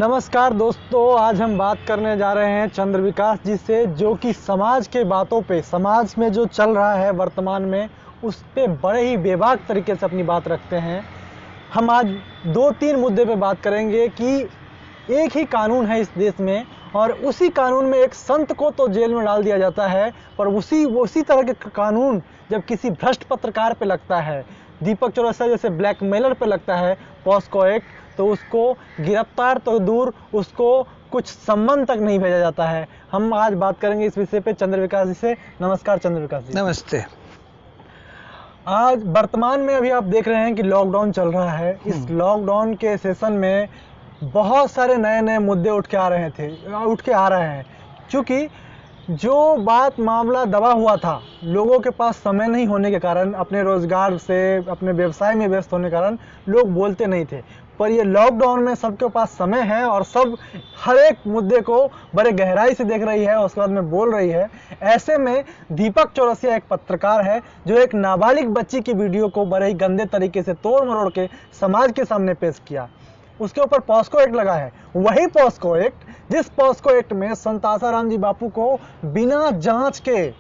नमस्कार दोस्तों, आज हम बात करने जा रहे हैं चंद्र विकास जी से, जो कि समाज के बातों पे, समाज में जो चल रहा है वर्तमान में, उस पे बड़े ही बेबाक तरीके से अपनी बात रखते हैं। हम आज 2-3 मुद्दे पे बात करेंगे कि एक ही कानून है इस देश में और उसी कानून में एक संत को तो जेल में डाल दिया जाता है, पर उसी तरह के कानून जब किसी भ्रष्ट पत्रकार पे लगता है, दीपक चौरसिया जैसे ब्लैकमेलर पे लगता है, पॉस्को एक्ट, तो उसको गिरफ्तार तो दूर, उसको कुछ सम्मान तक नहीं भेजा जाता है। हम आज बात करेंगे इस विषय पे चंद्र विकास जी से। नमस्कार चंद्र विकास जी। नमस्ते। आज वर्तमान में अभी आप देख रहे हैं कि लॉकडाउन चल रहा है। इस लॉकडाउन के सेशन में बहुत सारे नए नए मुद्दे उठ के आ रहे हैं, क्योंकि जो बात मामला दबा हुआ था, लोगों के पास समय नहीं होने के कारण, अपने रोजगार से, अपने व्यवसाय में व्यस्त होने के कारण लोग बोलते नहीं थे। पर ये लॉकडाउन में सबके पास समय है और सब हर एक मुद्दे को बड़े गहराई से देख रही है और उसके बाद में बोल रही है। ऐसे में दीपक चौरसिया एक पत्रकार है जो एक नाबालिग बच्ची की वीडियो को बड़े ही गंदे तरीके से तोड़ मरोड़ के समाज के सामने पेश किया। उसके ऊपर पॉस्को एक्ट लगा है, वही पॉस्को एक्ट जिस पॉस्को एक्ट में संत आसाराम जी बापू को बिना जांच के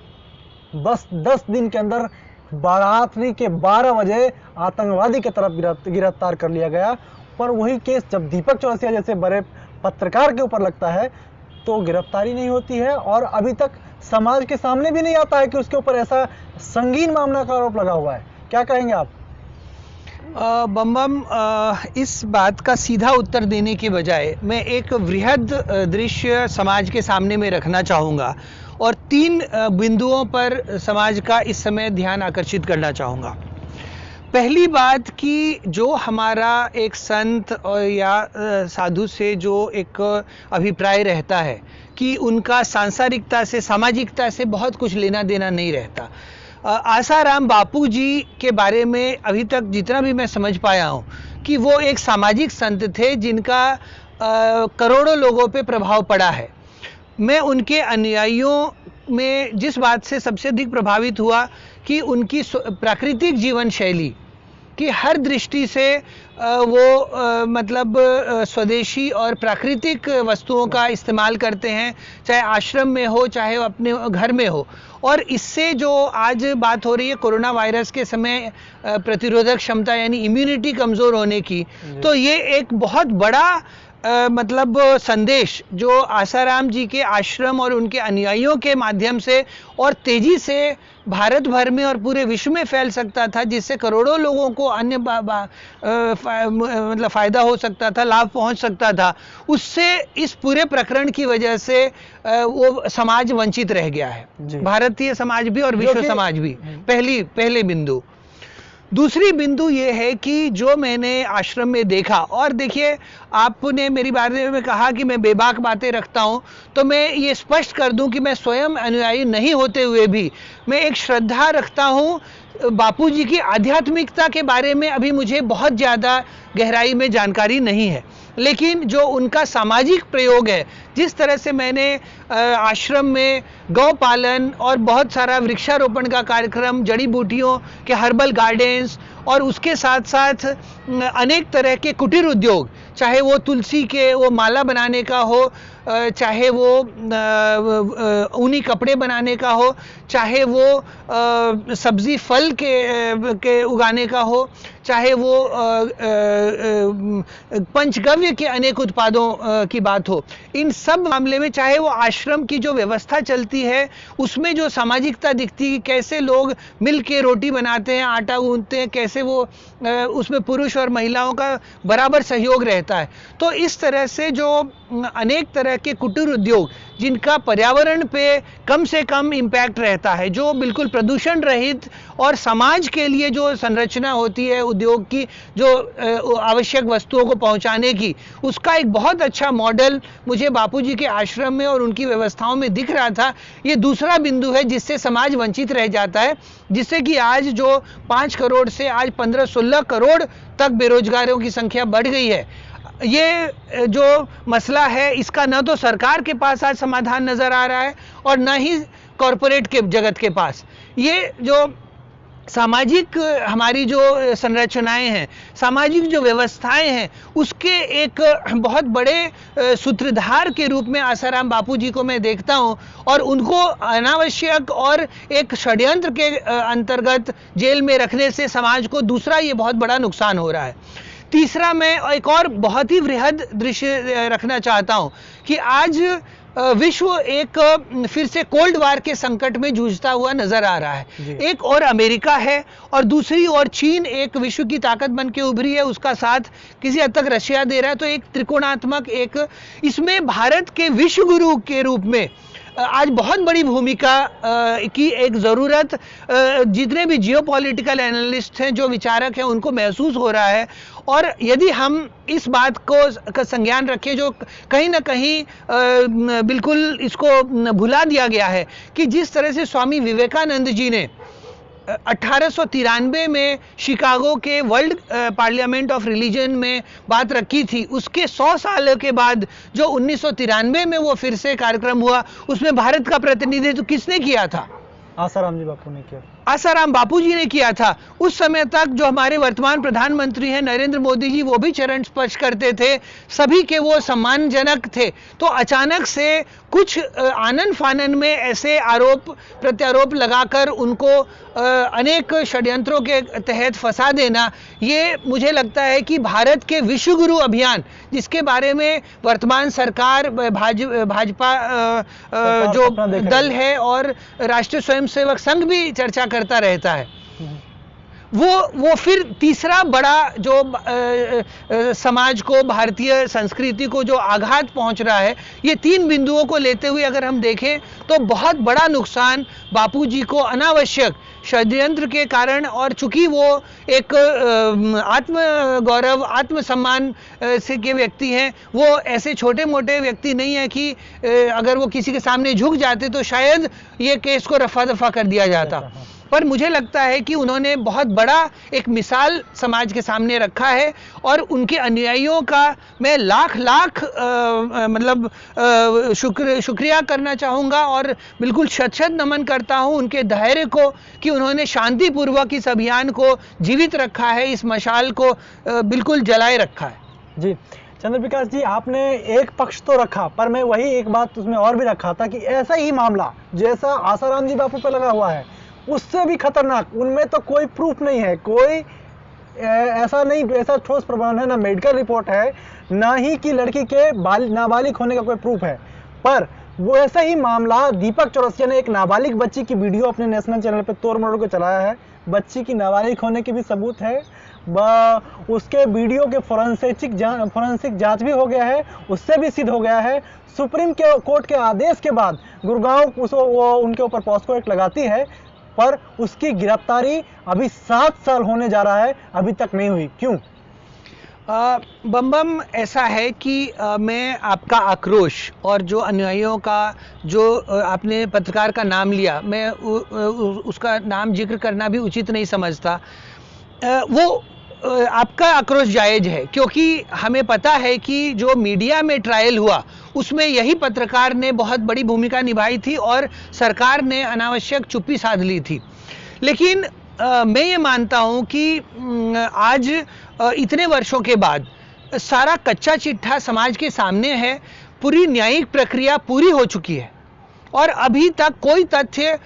बस 10 दिन के अंदर रात्रि के 12 बजे आतंकवादी की तरफ गिरफ्तार कर लिया गया। पर वही केस जब दीपक चौरसिया जैसे बड़े पत्रकार के ऊपर लगता है तो गिरफ्तारी नहीं होती है और अभी तक समाज के सामने भी नहीं आता है कि उसके ऊपर ऐसा संगीन मामला का आरोप लगा हुआ है। क्या कहेंगे आप? इस बात का सीधा उत्तर देने के बजाय मैं एक वृहद दृश्य समाज के सामने में रखना चाहूँगा और 3 बिंदुओं पर समाज का इस समय ध्यान आकर्षित करना चाहूँगा। पहली बात कि जो हमारा एक संत और या साधु से जो एक अभिप्राय रहता है कि उनका सांसारिकता से, सामाजिकता से बहुत कुछ लेना देना नहीं रहता। आसाराम बापू जी के बारे में अभी तक जितना भी मैं समझ पाया हूँ कि वो एक सामाजिक संत थे जिनका करोड़ों लोगों पे प्रभाव पड़ा है। मैं उनके अनुयायियों में जिस बात से सबसे अधिक प्रभावित हुआ कि उनकी प्राकृतिक जीवन शैली कि हर दृष्टि से वो स्वदेशी और प्राकृतिक वस्तुओं का इस्तेमाल करते हैं, चाहे आश्रम में हो चाहे अपने घर में हो। और इससे जो आज बात हो रही है कोरोना वायरस के समय प्रतिरोधक क्षमता यानी इम्यूनिटी कमज़ोर होने की, तो ये एक बहुत बड़ा संदेश जो आसाराम जी के आश्रम और उनके अनुयायियों के माध्यम से और तेजी से भारत भर में और पूरे विश्व में फैल सकता था, जिससे करोड़ों लोगों को अन्य फायदा हो सकता था, लाभ पहुंच सकता था। उससे इस पूरे प्रकरण की वजह से वो समाज वंचित रह गया है, भारतीय समाज भी और विश्व समाज भी। पहले बिंदु। दूसरी बिंदु ये है कि जो मैंने आश्रम में देखा, और देखिए आपने मेरी बारे में कहा कि मैं बेबाक बातें रखता हूं, तो मैं ये स्पष्ट कर दूं कि मैं स्वयं अनुयायी नहीं होते हुए भी मैं एक श्रद्धा रखता हूं बापूजी की आध्यात्मिकता के बारे में। अभी मुझे बहुत ज़्यादा गहराई में जानकारी नहीं है, लेकिन जो उनका सामाजिक प्रयोग है, जिस तरह से मैंने आश्रम में गौ पालन और बहुत सारा वृक्षारोपण का कार्यक्रम, जड़ी बूटियों के हर्बल गार्डन्स और उसके साथ साथ अनेक तरह के कुटीर उद्योग, चाहे वो तुलसी के वो माला बनाने का हो, चाहे वो ऊनी कपड़े बनाने का हो, चाहे वो सब्जी फल के उगाने का हो, चाहे वो पंचगव्य के अनेक उत्पादों की बात हो, इन सब मामले में चाहे वो आश्रम की जो व्यवस्था चलती है उसमें जो सामाजिकता दिखती है, कैसे लोग मिल के रोटी बनाते हैं, आटा गूंथते हैं, कैसे वो उसमें पुरुष और महिलाओं का बराबर सहयोग रहता है। तो इस तरह से जो अनेक तरह के कुटीर उद्योग जिनका पर्यावरण पे कम से कम इम्पैक्ट रहता है, जो बिल्कुल प्रदूषण रहित और समाज के लिए जो संरचना होती है उद्योग की, जो आवश्यक वस्तुओं को पहुंचाने की, उसका एक बहुत अच्छा मॉडल मुझे बापूजी के आश्रम में और उनकी व्यवस्थाओं में दिख रहा था। ये दूसरा बिंदु है जिससे समाज वंचित रह जाता है, जिससे कि आज जो 5 करोड़ से आज 15-16 करोड़ तक बेरोजगारों की संख्या बढ़ गई है। ये जो मसला है इसका न तो सरकार के पास आज समाधान नजर आ रहा है और न ही कॉरपोरेट के जगत के पास। ये जो सामाजिक हमारी जो संरचनाएं हैं, सामाजिक जो व्यवस्थाएं हैं, उसके एक बहुत बड़े सूत्रधार के रूप में आसाराम बापू जी को मैं देखता हूं, और उनको अनावश्यक और एक षड्यंत्र के अंतर्गत जेल में रखने से समाज को दूसरा ये बहुत बड़ा नुकसान हो रहा है। तीसरा, मैं एक और बहुत ही वृहद दृश्य रखना चाहता हूं कि आज विश्व एक फिर से कोल्ड वार के संकट में जूझता हुआ नजर आ रहा है। एक और अमेरिका है और दूसरी ओर चीन एक विश्व की ताकत बन के उभरी है, उसका साथ किसी हद तक रशिया दे रहा है। तो एक त्रिकोणात्मक एक, इसमें भारत के विश्व गुरु के रूप में आज बहुत बड़ी भूमिका की एक ज़रूरत जितने भी जियोपॉलिटिकल एनालिस्ट हैं, जो विचारक हैं, उनको महसूस हो रहा है। और यदि हम इस बात को संज्ञान रखें, जो कहीं ना कहीं बिल्कुल इसको भुला दिया गया है, कि जिस तरह से स्वामी विवेकानंद जी ने 1893 में शिकागो के वर्ल्ड पार्लियामेंट ऑफ रिलीजन में बात रखी थी, उसके 100 साल के बाद जो 1993 में वो फिर से कार्यक्रम हुआ, उसमें भारत का प्रतिनिधित्व किसने किया था? आसाराम जी बापू ने किया। आसाराम बापू जी ने किया था। उस समय तक जो हमारे वर्तमान प्रधानमंत्री हैं नरेंद्र मोदी जी, वो भी चरण स्पर्श करते थे, सभी के वो सम्मानजनक थे। तो अचानक से कुछ आनन फानन में ऐसे आरोप प्रत्यारोप लगाकर उनको अनेक षड्यंत्रों के तहत फंसा देना, ये मुझे लगता है कि भारत के विश्व गुरु अभियान, जिसके बारे में वर्तमान सरकार, भाजपा जो दल है और राष्ट्रीय स्वयंसेवक संघ भी चर्चा करता रहता है, वो फिर तीसरा बड़ा जो समाज को, भारतीय संस्कृति को जो आघात पहुंच रहा है, ये तीन बिंदुओं को लेते हुए अगर हम देखें तो बहुत बड़ा नुकसान बापूजी को अनावश्यक षड्यंत्र के कारण, और चूंकि वो एक आत्म गौरव, आत्मसम्मान से के व्यक्ति हैं, वो ऐसे छोटे मोटे व्यक्ति नहीं है कि अगर वो किसी के सामने झुक जाते तो शायद ये केस को रफा दफा कर दिया जाता। पर मुझे लगता है कि उन्होंने बहुत बड़ा एक मिसाल समाज के सामने रखा है, और उनके अनुयायियों का मैं लाख लाख मतलब शुक्रिया करना चाहूँगा, और बिल्कुल शत शत नमन करता हूँ उनके धैर्य को, कि उन्होंने शांतिपूर्वक इस अभियान को जीवित रखा है, इस मशाल को बिल्कुल जलाए रखा है। जी चंद्र प्रकाश जी, आपने एक पक्ष तो रखा, पर मैं वही एक बात उसमें और भी रखा था कि ऐसा ही मामला जैसा आसाराम जी बापू पे लगा हुआ है, उससे भी खतरनाक, उनमें तो कोई प्रूफ नहीं है, कोई ऐसा ठोस प्रमाण है, ना मेडिकल रिपोर्ट है, ना ही कि लड़की के नाबालिग होने का कोई प्रूफ है। पर वो ऐसा ही मामला दीपक चौरसिया ने एक नाबालिग बच्ची की वीडियो अपने नेशनल चैनल पे तोड़ मरोड़ को चलाया है, बच्ची की नाबालिग होने की भी सबूत है, उसके वीडियो के फोरेंसिक जांच भी हो गया है, उससे भी सिद्ध हो गया है। सुप्रीम कोर्ट के आदेश के बाद गुड़गांव उनके ऊपर पॉस्को एक्ट लगाती है, पर उसकी गिरफ्तारी अभी 7 साल होने जा रहा है, अभी तक नहीं हुई। क्यों? बम ऐसा है कि मैं आपका आक्रोश और जो अनुयायियों का, जो आपने पत्रकार का नाम लिया, मैं उसका नाम जिक्र करना भी उचित नहीं समझता। वो आपका आक्रोश जायज है, क्योंकि हमें पता है कि जो मीडिया में ट्रायल हुआ उसमें यही पत्रकार ने बहुत बड़ी भूमिका निभाई थी और सरकार ने अनावश्यक चुप्पी साध ली थी। लेकिन मैं ये मानता हूं कि आज इतने वर्षों के बाद सारा कच्चा चिट्ठा समाज के सामने है, पूरी न्यायिक प्रक्रिया पूरी हो चुकी है और अभी तक कोई तथ्य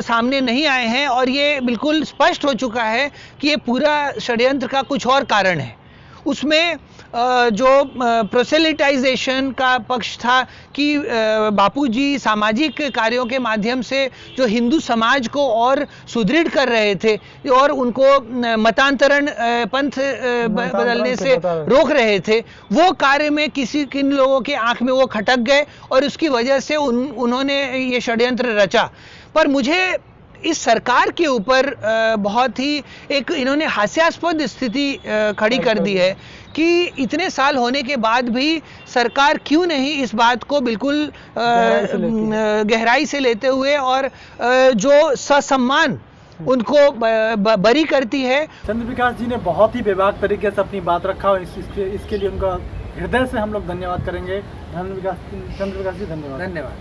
सामने नहीं आए हैं, और ये बिल्कुल स्पष्ट हो चुका है कि ये पूरा षड्यंत्र का कुछ और कारण है। उसमें जो प्रोसेलिटाइजेशन का पक्ष था कि बापूजी सामाजिक कार्यों के माध्यम से जो हिंदू समाज को और सुदृढ़ कर रहे थे और उनको मतांतरण पंथ बदलने से रोक रहे थे, वो कार्य में किन लोगों के आंख में वो खटक गए और उसकी वजह से उन्होंने ये षड्यंत्र रचा। पर मुझे इस सरकार के ऊपर बहुत ही एक इन्होंने हास्यास्पद स्थिति खड़ी कर दी है कि इतने साल होने के बाद भी सरकार क्यों नहीं इस बात को बिल्कुल गहराई से लेते हुए और जो ससम्मान उनको बरी करती है। चंद्र प्रकाश जी ने बहुत ही बेबाक तरीके से अपनी बात रखा और इसके लिए उनका हृदय से हम लोग धन्यवाद करेंगे। चंद्र प्रकाश जी धन्यवाद।